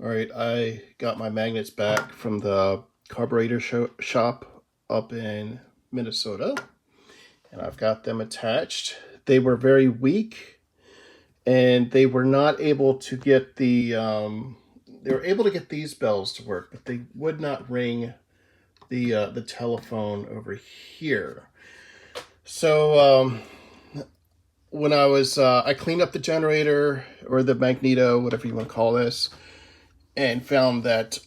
All right, I got my magnets back from the carburetor shop up in Minnesota, and I've got them attached. They were very weak, and they were not able to get they were able to get these bells to work, but they would not ring the telephone over here. So when I cleaned up the generator, or the Magneto, whatever you want to call this, and found that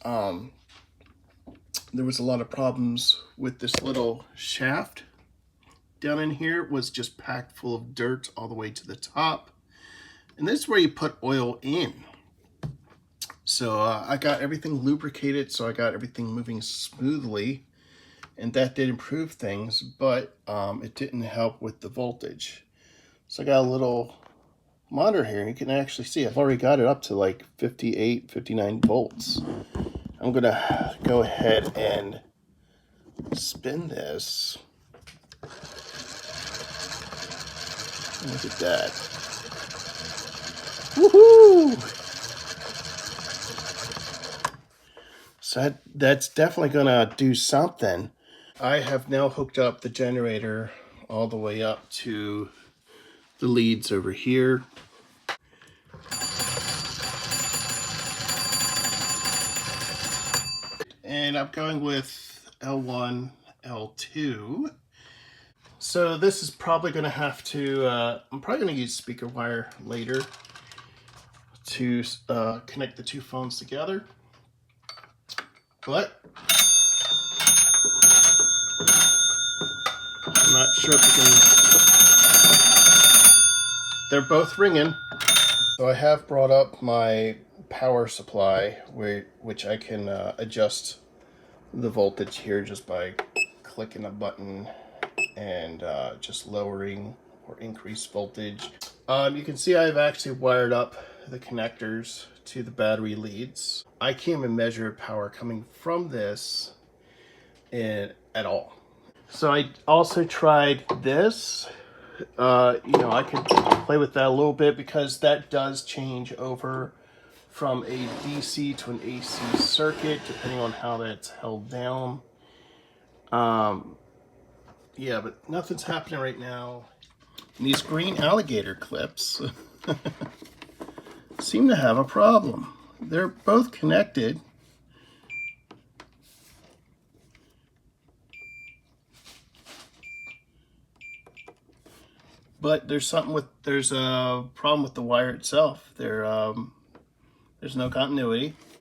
there was a lot of problems with this little shaft down in here. It was just packed full of dirt all the way to the top. And this is where you put oil in. So I got everything lubricated, so I got everything moving smoothly, and that did improve things, but it didn't help with the voltage. So I got a little monitor here. You can actually see I've already got it up to like 58, 59 volts. I'm gonna go ahead and spin this. Look at that. Woohoo! So that's definitely gonna do something. I have now hooked up the generator all the way up to the leads over here. And I'm going with L1, L2. So this is probably going to have to, I'm probably going to use speaker wire later to connect the two phones together. But I'm not sure if you can, they're both ringing. So I have brought up my power supply, which I can adjust the voltage here just by clicking a button and just lowering or increase voltage. You can see I've actually wired up the connectors to the battery leads. I can't even measure power coming from this at all. So I also tried this. I could play with that a little bit because that does change over from a DC to an AC circuit depending on how that's held down. Yeah, but nothing's happening right now. And these green alligator clips seem to have a problem. They're both connected. But there's a problem with the wire itself. There's no continuity.